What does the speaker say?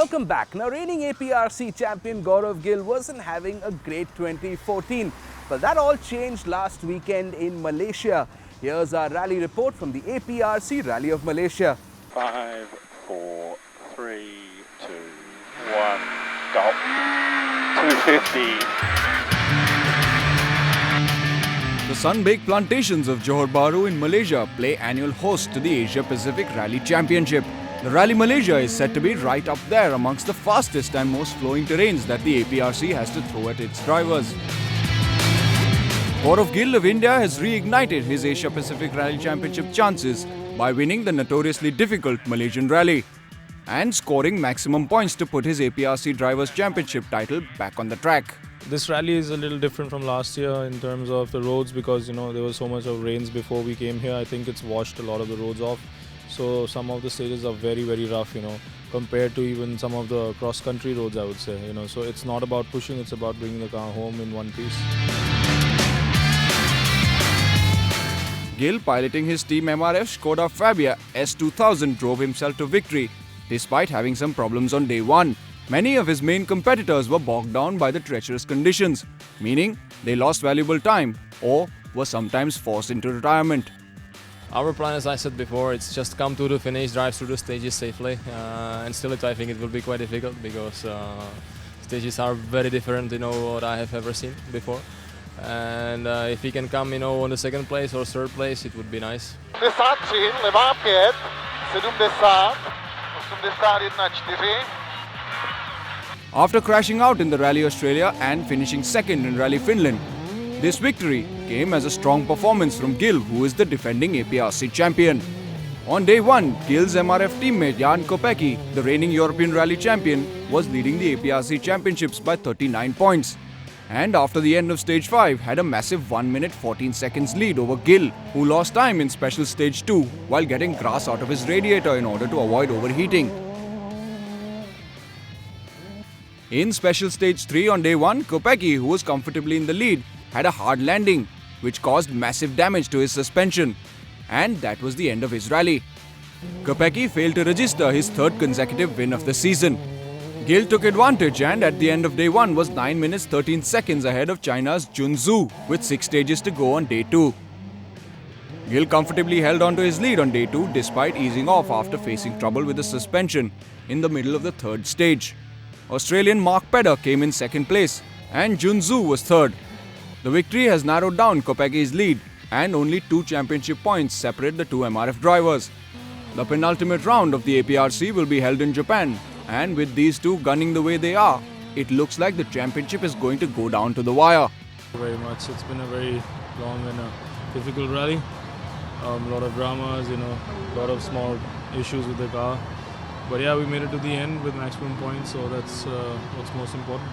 Welcome back. Now, reigning APRC champion Gaurav Gill wasn't having a great 2014, but that all changed last weekend in Malaysia. Here's our rally report from the APRC Rally of Malaysia. 5, 4, 3, 2, 1, go. 250. The sun-baked plantations of Johor Bahru in Malaysia play annual host to the Asia Pacific Rally Championship. The Rally Malaysia is said to be right up there amongst the fastest and most flowing terrains that the APRC has to throw at its drivers. Gaurav Gill of India has reignited his Asia Pacific Rally Championship chances by winning the notoriously difficult Malaysian Rally and scoring maximum points to put his APRC Drivers' Championship title back on the track. This rally is a little different from last year in terms of the roads because there was so much of rains before we came here. I think it's washed a lot of the roads off. So some of the stages are very, very rough, compared to even some of the cross-country roads, I would say, So it's not about pushing, it's about bringing the car home in one piece. Gill, piloting his Team MRF Skoda Fabia S2000, drove himself to victory despite having some problems on day one. Many of his main competitors were bogged down by the treacherous conditions, meaning they lost valuable time or were sometimes forced into retirement. Our plan, as I said before, it's just come to the finish, drive through the stages safely, and still I think it will be quite difficult because stages are very different, what I have ever seen before. And if we can come, on the second place or third place, it would be nice. 70, 80, After crashing out in the Rally Australia and finishing second in Rally Finland, this victory came as a strong performance from Gill, who is the defending APRC champion. On day one, Gill's MRF teammate Jan Kopecky, the reigning European Rally champion, was leading the APRC championships by 39 points. And after the end of stage 5, had a massive 1 minute 14 seconds lead over Gill, who lost time in special stage 2 while getting grass out of his radiator in order to avoid overheating. In special stage 3 on day 1, Kopecky, who was comfortably in the lead, had a hard landing, which caused massive damage to his suspension. And that was the end of his rally. Kopecky failed to register his third consecutive win of the season. Gill took advantage and at the end of day 1 was 9 minutes 13 seconds ahead of China's Jun Zhu with 6 stages to go on day 2. Gill comfortably held on to his lead on day 2 despite easing off after facing trouble with the suspension in the middle of the third stage. Australian Mark Pedder came in second place and Jun Zhu was third. The victory has narrowed down Kopecky's lead and only 2 championship points separate the 2 MRF drivers. The penultimate round of the APRC will be held in Japan, and with these two gunning the way they are, it looks like the championship is going to go down to the wire. Very much. It's been a very long and difficult rally. A lot of dramas, a lot of small issues with the car. But yeah, we made it to the end with maximum points, so that's what's most important.